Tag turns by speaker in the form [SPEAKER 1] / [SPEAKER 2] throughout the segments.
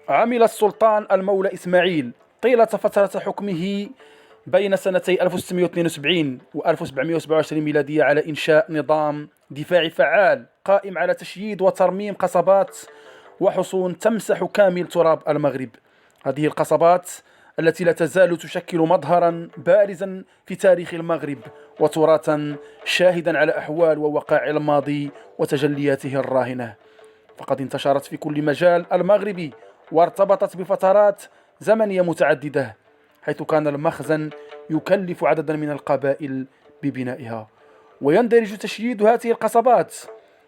[SPEAKER 1] عمل السلطان المولى إسماعيل طيلة فترة حكمه بين سنتي 1672 و 1727 ميلادية على إنشاء نظام دفاعي فعال قائم على تشييد وترميم قصبات وحصون تمسح كامل تراب المغرب. هذه القصبات التي لا تزال تشكل مظهرا بارزا في تاريخ المغرب وتراثا شاهدا على أحوال ووقائع الماضي وتجلياته الراهنة، فقد انتشرت في كل مجال المغربي وارتبطت بفترات زمنية متعددة، حيث كان المخزن يكلف عددا من القبائل ببنائها. ويندرج تشييد هذه القصبات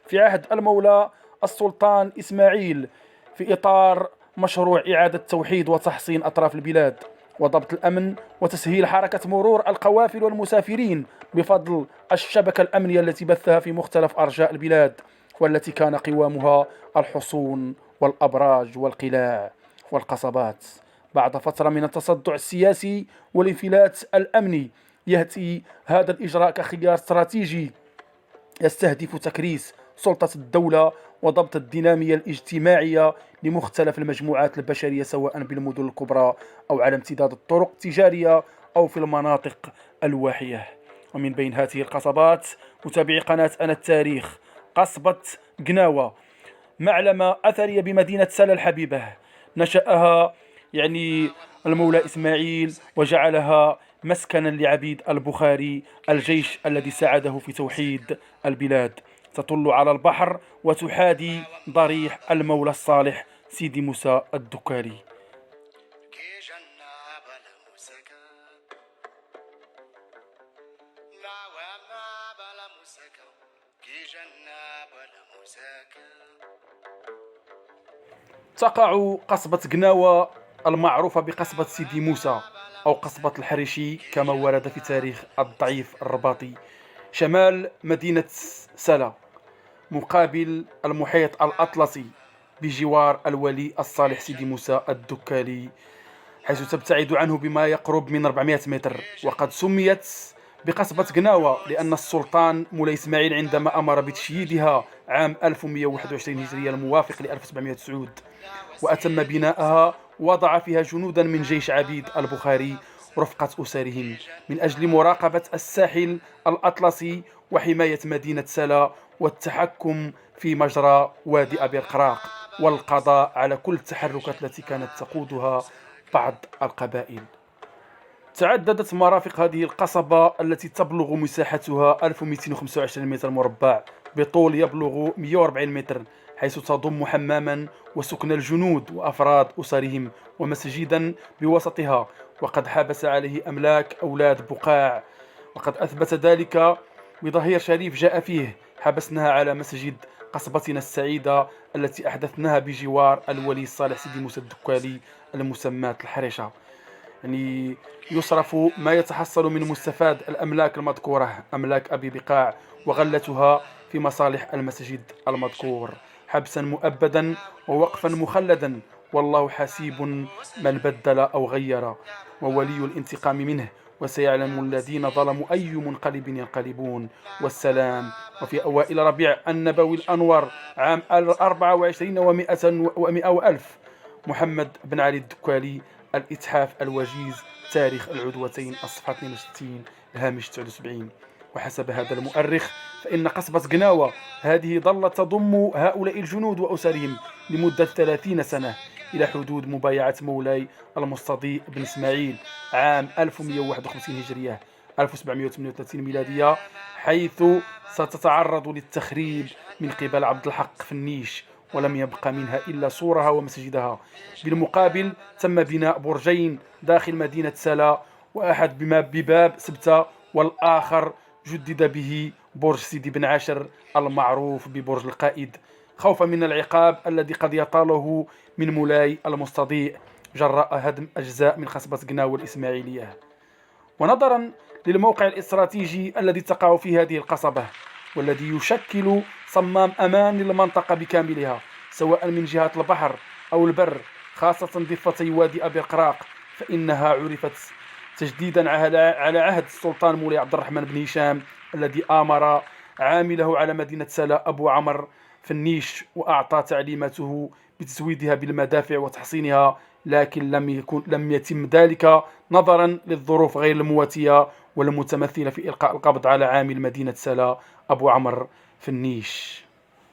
[SPEAKER 1] في عهد المولى السلطان إسماعيل في إطار مشروع إعادة توحيد وتحصين أطراف البلاد وضبط الأمن وتسهيل حركة مرور القوافل والمسافرين بفضل الشبكة الأمنية التي بثها في مختلف أرجاء البلاد، والتي كان قوامها الحصون والأبراج والقلاع والقصبات. بعد فترة من التصدع السياسي والانفلات الأمني، يأتي هذا الإجراء كخيار استراتيجي يستهدف تكريس سلطة الدولة وضبط الدينامية الاجتماعية لمختلف المجموعات البشرية، سواء بالمدن الكبرى أو على امتداد الطرق التجارية أو في المناطق الواحية. ومن بين هذه القصبات متابعي قناة أنا التاريخ قصبة قناوة، معلمة أثرية بمدينة سلا الحبيبة، نشأها المولى إسماعيل وجعلها مسكنا لعبيد البخاري الجيش الذي ساعده في توحيد البلاد. تطل على البحر وتحاذي ضريح المولى الصالح سيدي موسى الدكالي. تقع قصبة قناوة المعروفة بقصبة سيدي موسى أو قصبة الحريشي كما ورد في تاريخ الضعيف الرباطي شمال مدينة سلا، مقابل المحيط الأطلسي بجوار الولي الصالح سيدي موسى الدكالي، حيث تبتعد عنه بما يقرب من 400 متر. وقد سميت بقصبة قناوة لأن السلطان مولاي إسماعيل عندما أمر بتشييدها عام 1121 هجرية الموافق ل 1709 وأتم بناءها، وضع فيها جنودا من جيش عبيد البخاري رفقة أسرهم من أجل مراقبة الساحل الأطلسي وحماية مدينة سلا والتحكم في مجرى وادي أبي القراق والقضاء على كل التحركات التي كانت تقودها بعض القبائل. تعددت مرافق هذه القصبة التي تبلغ مساحتها 1225 متر مربع بطول يبلغ 140 متر، حيث تضم حماما وسكن الجنود وأفراد أسرهم ومسجدا بوسطها، وقد حبس عليه أملاك أولاد بقاع، وقد أثبت ذلك بظهير شريف جاء فيه: حبسناها على مسجد قصبتنا السعيدة التي أحدثناها بجوار الولي الصالح سيدي موسى الدكالي المسماة الحريشة. يصرف ما يتحصل من مستفاد الأملاك المذكورة أملاك أبي بقاع وغلتها في مصالح المسجد المذكور حبسا مؤبدا ووقفا مخلدا، والله حسيب من بدل أو غير وولي الانتقام منه، وسيعلم الذين ظلموا أي منقلب ينقلبون. والسلام. وفي أوائل ربيع النبوي الأنور عام 24 و100 وألف، محمد بن علي الدكالي، الإتحاف الوجيز، تاريخ العدوتين، الصفحة 62 الهامش 79. وحسب هذا المؤرخ فإن قصبة قناوة هذه ظلت تضم هؤلاء الجنود وأسرهم لمدة 30 سنة إلى حدود مبايعة مولاي المستضيء بن إسماعيل عام 1151 هجرية 1738 ميلادية، حيث ستتعرض للتخريب من قبل عبد الحق فنيش، ولم يبق منها إلا سورها ومسجدها. بالمقابل تم بناء برجين داخل مدينة سلا، وأحد بباب سبتة، والآخر جدد به برج سيدي بن عاشر المعروف ببرج القائد، خوفا من العقاب الذي قد يطاله من مولاي المستضيء جراء هدم أجزاء من قصبة قناوة الإسماعيلية. ونظرا للموقع الاستراتيجي الذي تقع فيه هذه القصبة، والذي يشكل صمام أمان للمنطقة بكاملها سواء من جهة البحر أو البر، خاصة ضفتي وادي أبي القراق، فإنها عرفت تجديدا على عهد السلطان مولاي عبد الرحمن بن هشام الذي آمر عامله على مدينة سلا أبو عمر فنيش، وأعطى تعليماته بتزويدها بالمدافع وتحصينها، لكن لم يتم ذلك نظرا للظروف غير المواتية والمتمثلة في إلقاء القبض على عامل مدينة سلا أبو عمرو في النيش.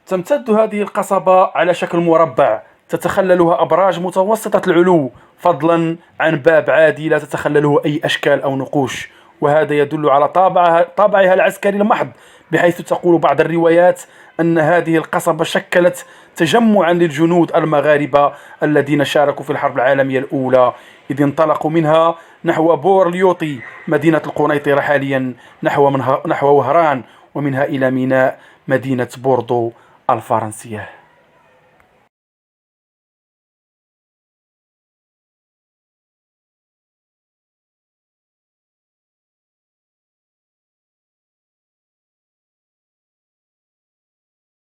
[SPEAKER 1] تمتد هذه القصبة على شكل مربع تتخللها أبراج متوسطة العلو، فضلا عن باب عادي لا تتخلله أي أشكال أو نقوش، وهذا يدل على طابعها العسكري المحض، بحيث تقول بعض الروايات أن هذه القصبة شكلت تجمعا للجنود المغاربة الذين شاركوا في الحرب العالمية الأولى، إذ انطلقوا منها نحو بورليوطي مدينة القنيطرة حاليا، نحو وهران، ومنها إلى ميناء مدينة بوردو الفرنسية.